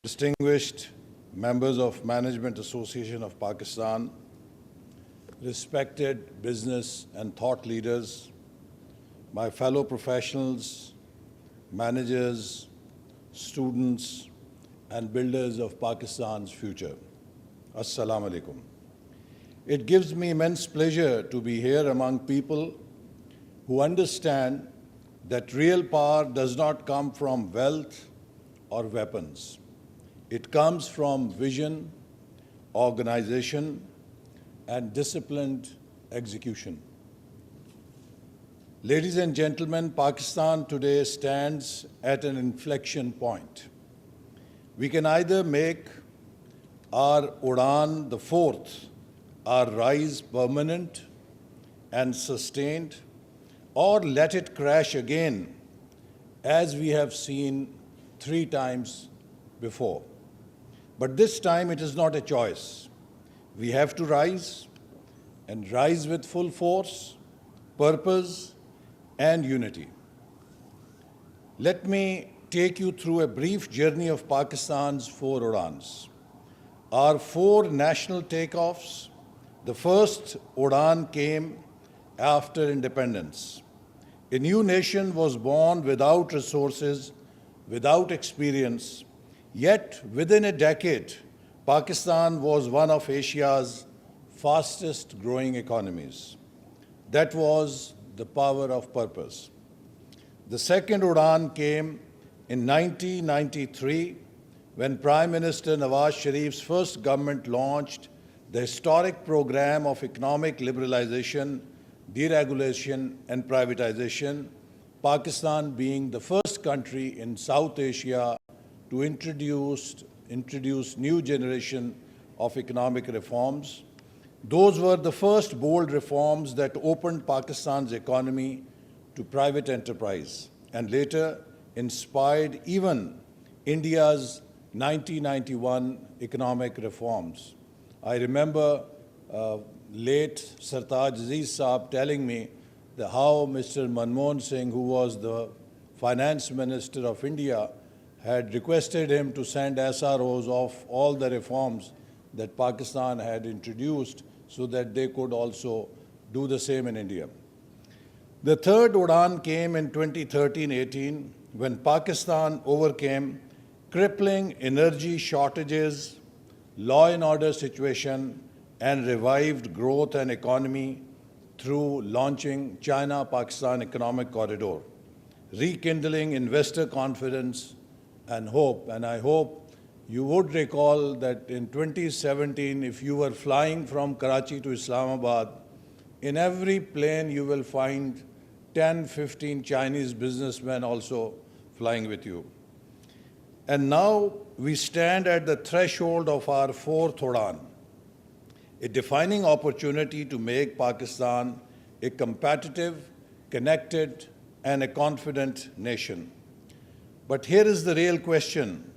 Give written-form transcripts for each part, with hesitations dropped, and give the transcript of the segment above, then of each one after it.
Distinguished members of Management Association of Pakistan, respected business and thought leaders, my fellow professionals, managers, students, and builders of Pakistan's future. Assalamu alaikum. It gives me immense pleasure to be here among people who understand that real power does not come from wealth or weapons. It comes from vision, organization, and disciplined execution. Ladies and gentlemen, Pakistan today stands at an inflection point. We can either make our URAAN, the fourth, our rise permanent and sustained, or let it crash again, as we have seen 3 times before. But this time it is not a choice. We have to rise, and rise with full force, purpose, and unity. Let me take you through a brief journey of Pakistan's 4 URAANs. Our 4 national takeoffs. The first URAAN came after independence. A new nation was born without resources, without experience. Yet, within a decade, Pakistan was one of Asia's fastest growing economies. That was the power of purpose. The second URAAN came in 1993 when Prime Minister Nawaz Sharif's first government launched the historic program of economic liberalization, deregulation, and privatization, Pakistan being the first country in South Asia to introduce new generation of economic reforms. Those were the first bold reforms that opened Pakistan's economy to private enterprise and later inspired even India's 1991 economic reforms. I remember late Sartaj Aziz Saab telling me that how Mr. Manmohan Singh, who was the finance minister of India, had requested him to send SROs of all the reforms that Pakistan had introduced so that they could also do the same in India. The third URAAN came in 2013-18 when Pakistan overcame crippling energy shortages, law and order situation, and revived growth and economy through launching China-Pakistan Economic Corridor, rekindling investor confidence and hope. And I hope you would recall that in 2017, if you were flying from Karachi to Islamabad, in every plane you will find 10, 15 Chinese businessmen also flying with you. And now we stand at the threshold of our 4th URAAN, a defining opportunity to make Pakistan a competitive, connected, and a confident nation. But here is the real question.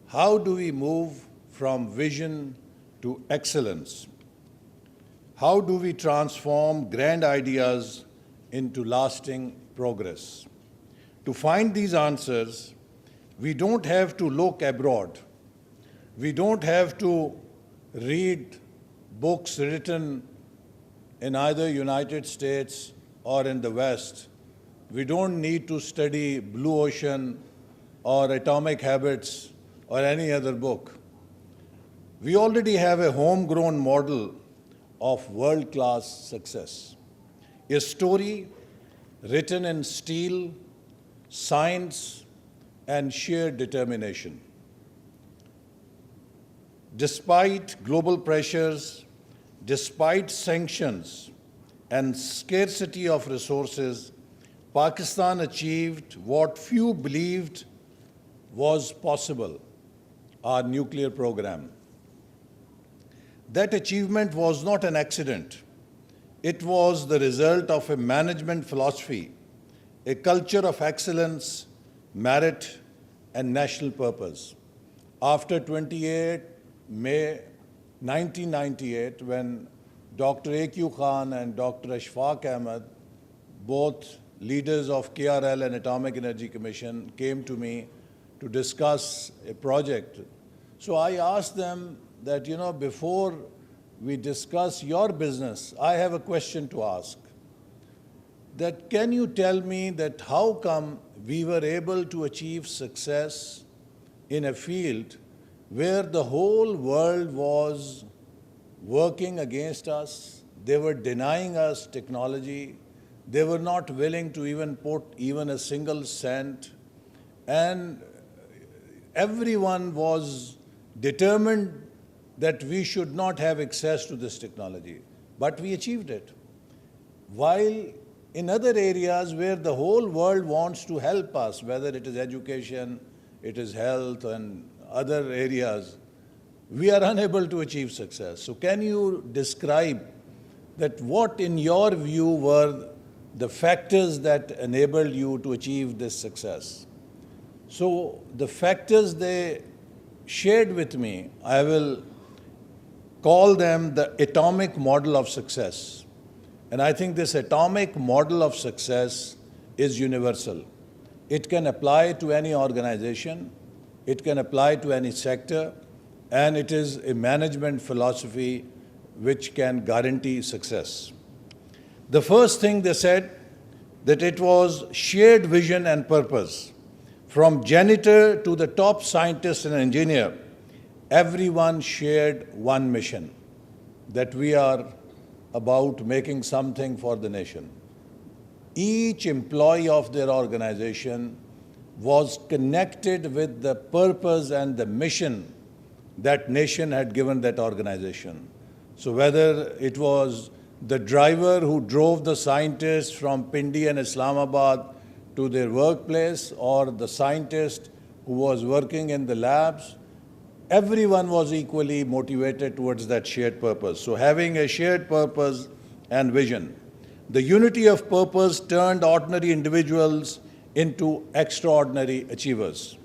How do we move from vision to excellence? How do we transform grand ideas into lasting progress? To find these answers, we don't have to look abroad. We don't have to read books written in either United States or in the West. We don't need to study Blue Ocean or Atomic Habits or any other book. We already have a homegrown model of world-class success. A story written in steel, science, and sheer determination. Despite global pressures, despite sanctions and scarcity of resources, Pakistan achieved what few believed was possible, our nuclear program. That achievement was not an accident. It was the result of a management philosophy, a culture of excellence, merit, and national purpose. After 28 May 1998, when Dr. A.Q. Khan and Dr. Ashfaq Ahmed, both leaders of KRL and Atomic Energy Commission, came to me to discuss a project. So I asked them that, before we discuss your business, I have a question to ask. That can you tell me that how come we were able to achieve success in a field where the whole world was working against us? They were denying us technology. They were not willing to even put even a single cent. And everyone was determined that we should not have access to this technology. But we achieved it. While in other areas where the whole world wants to help us, whether it is education, it is health, and other areas, we are unable to achieve success. So can you describe that what, in your view, were the factors that enabled you to achieve this success? So the factors they shared with me, I will call them the atomic model of success. And I think this atomic model of success is universal. It can apply to any organization, it can apply to any sector, and it is a management philosophy which can guarantee success. The first thing they said, that it was shared vision and purpose. From janitor to the top scientist and engineer, everyone shared one mission, that we are about making something for the nation. Each employee of their organization was connected with the purpose and the mission that nation had given that organization. So whether it was the driver who drove the scientists from Pindi and Islamabad to their workplace, or the scientist who was working in the labs, everyone was equally motivated towards that shared purpose. So having a shared purpose and vision. The unity of purpose turned ordinary individuals into extraordinary achievers.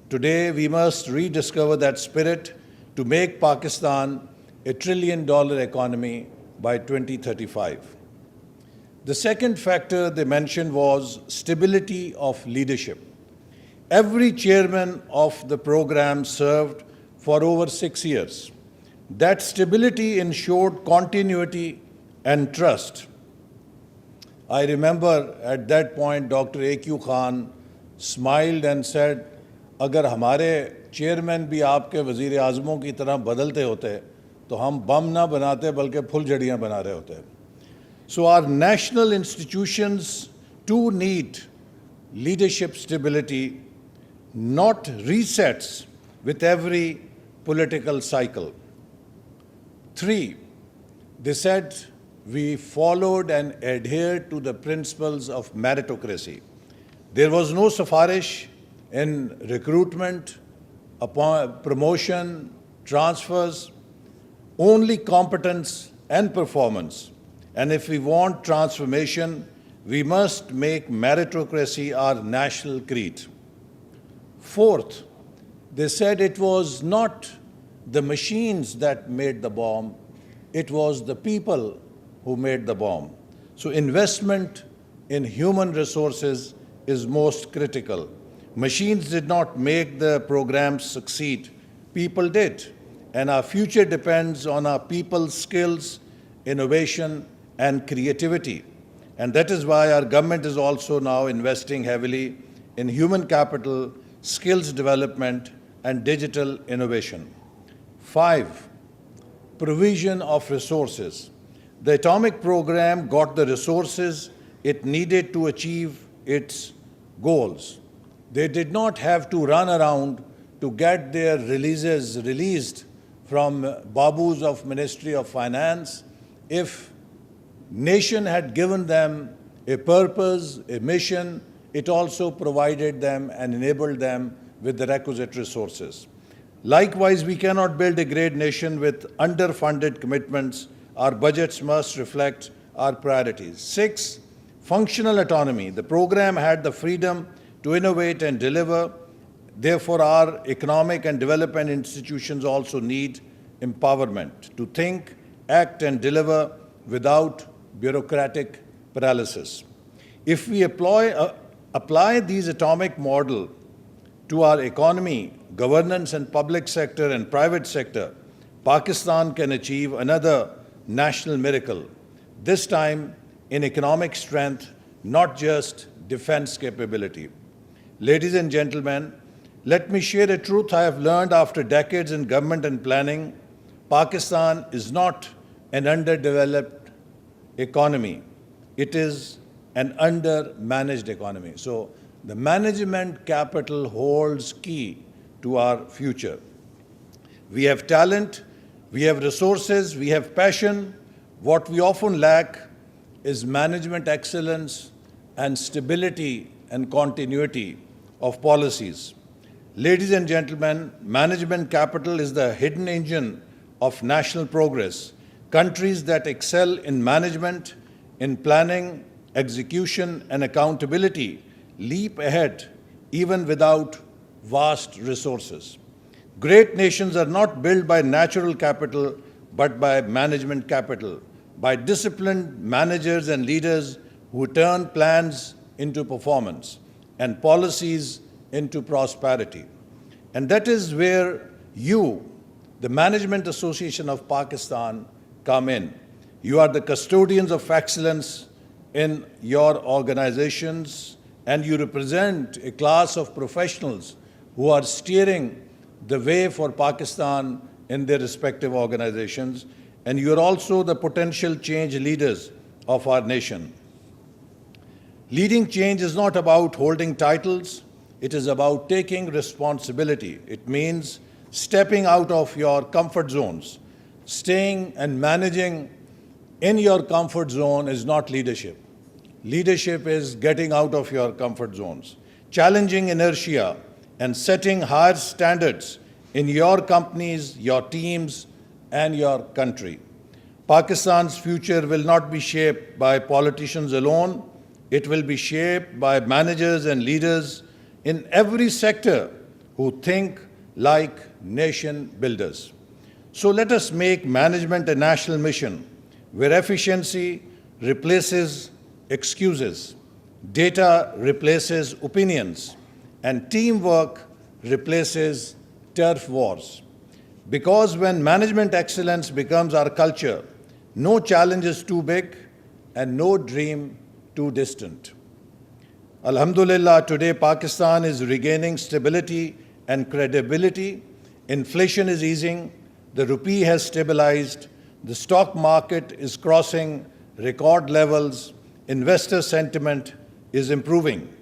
Today, we must rediscover that spirit to make Pakistan a $1 trillion economy by 2035. The second factor they mentioned was stability of leadership. Every chairman of the program served for over 6 years. That stability ensured continuity and trust. I remember at that point Dr. A.Q. Khan smiled and said, अगर हमारे chairman भी आपके वज़ीर आज़मों की तरह बदलते होते तो हम बम ना बनाते बल्कि फुलझड़ियाँ बना रहे होते. So our national institutions too need leadership stability, not resets with every political cycle. 3, they said we followed and adhered to the principles of meritocracy. There was no safarish in recruitment, promotion, transfers, only competence and performance. And if we want transformation, we must make meritocracy our national creed. 4th, they said it was not the machines that made the bomb, it was the people who made the bomb. So investment in human resources is most critical. Machines did not make the programs succeed, people did. And our future depends on our people's skills, innovation, and creativity. And that is why our government is also now investing heavily in human capital, skills development, and digital innovation. 5, provision of resources. The atomic program got the resources it needed to achieve its goals. They did not have to run around to get their releases released from Babus of Ministry of Finance. If nation had given them a purpose, a mission, it also provided them and enabled them with the requisite resources. Likewise, we cannot build a great nation with underfunded commitments. Our budgets must reflect our priorities. 6, functional autonomy. The program had the freedom to innovate and deliver. Therefore, our economic and development institutions also need empowerment to think, act, and deliver without bureaucratic paralysis. If we apply these atomic model to our economy, governance and public sector and private sector, Pakistan can achieve another national miracle, this time in economic strength, not just defense capability. Ladies and gentlemen, let me share a truth I have learned after decades in government and planning. Pakistan is not an underdeveloped economy. It is an under-managed economy. So the management capital holds key to our future. We have talent, we have resources, we have passion. What we often lack is management excellence and stability and continuity of policies. Ladies and gentlemen, management capital is the hidden engine of national progress. Countries that excel in management, in planning, execution, and accountability leap ahead even without vast resources. Great nations are not built by natural capital, but by management capital, by disciplined managers and leaders who turn plans into performance and policies into prosperity. And that is where you, the Management Association of Pakistan, come in. You are the custodians of excellence in your organizations, and you represent a class of professionals who are steering the way for Pakistan in their respective organizations, and you are also the potential change leaders of our nation. Leading change is not about holding titles, it is about taking responsibility. It means stepping out of your comfort zones. Staying and managing in your comfort zone is not leadership. Leadership is getting out of your comfort zones, challenging inertia, and setting higher standards in your companies, your teams, and your country. Pakistan's future will not be shaped by politicians alone. It will be shaped by managers and leaders in every sector who think like nation builders. So let us make management a national mission where efficiency replaces excuses, data replaces opinions, and teamwork replaces turf wars. Because when management excellence becomes our culture, no challenge is too big and no dream too distant. Alhamdulillah, today Pakistan is regaining stability and credibility. Inflation is easing, the rupee has stabilized, the stock market is crossing record levels, investor sentiment is improving.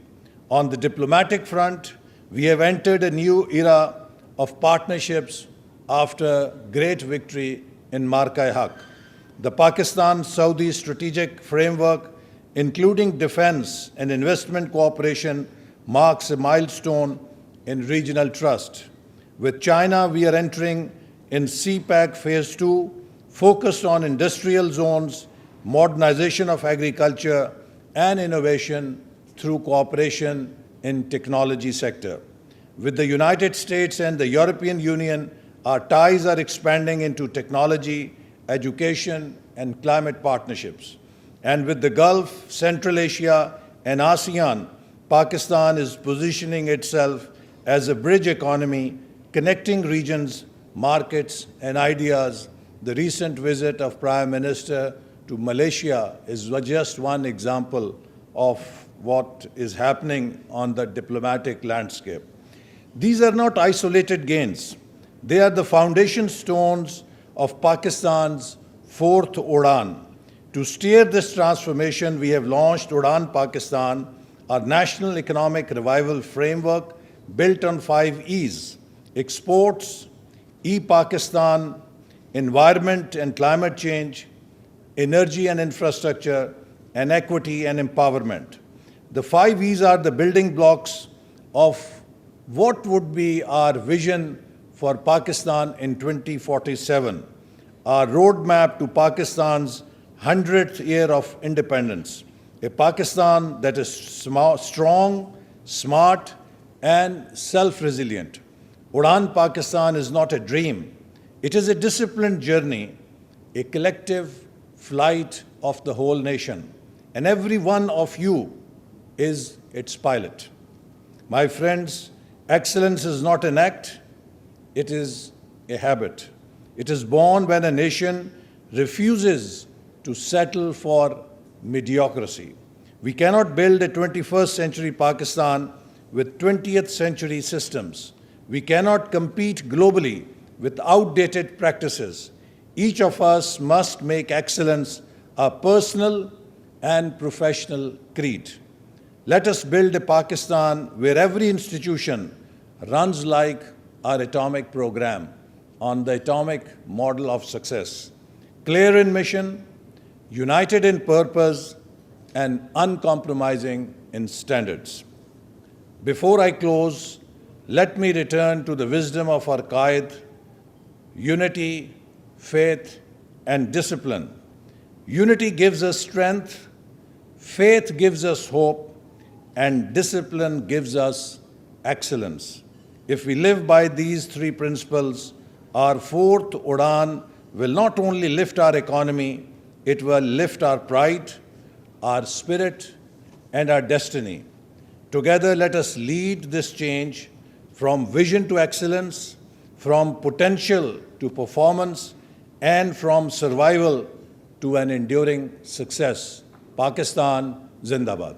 On the diplomatic front, we have entered a new era of partnerships after great victory in Marka-e-Haq. The Pakistan-Saudi strategic framework, including defense and investment cooperation, marks a milestone in regional trust. With China, we are entering in CPEC Phase 2, focused on industrial zones, modernization of agriculture, and innovation through cooperation in technology sector. With the United States and the European Union, our ties are expanding into technology, education, and climate partnerships. And with the Gulf, Central Asia, and ASEAN, Pakistan is positioning itself as a bridge economy, connecting regions, markets, and ideas. The recent visit of Prime Minister to Malaysia is just one example of what is happening on the diplomatic landscape. These are not isolated gains. They are the foundation stones of Pakistan's fourth URAAN. To steer this transformation, we have launched URAAN Pakistan, our national economic revival framework built on 5 E's: exports, e-Pakistan, environment and climate change, energy and infrastructure, and equity and empowerment. The 5 E's are the building blocks of what would be our vision for Pakistan in 2047, our roadmap to Pakistan's 100th year of independence, a Pakistan that is strong, smart, and self-resilient. URAAN Pakistan is not a dream. It is a disciplined journey, a collective flight of the whole nation, and every one of you is its pilot. My friends, Excellence is not an act, it is a habit. It is born when a nation refuses to settle for mediocrity. We cannot build a 21st century Pakistan with 20th century systems. We cannot compete globally with outdated practices. Each of us must make excellence a personal and professional creed. Let us build a Pakistan where every institution runs like our atomic program on the atomic model of success, clear in mission, united in purpose, and uncompromising in standards. Before I close, let me return to the wisdom of our Qaid: unity, faith, and discipline. Unity gives us strength, faith gives us hope, and discipline gives us excellence. If we live by these three principles, our fourth URAAN will not only lift our economy, it will lift our pride, our spirit, and our destiny. Together, let us lead this change from vision to excellence, from potential to performance, and from survival to an enduring success. Pakistan Zindabad.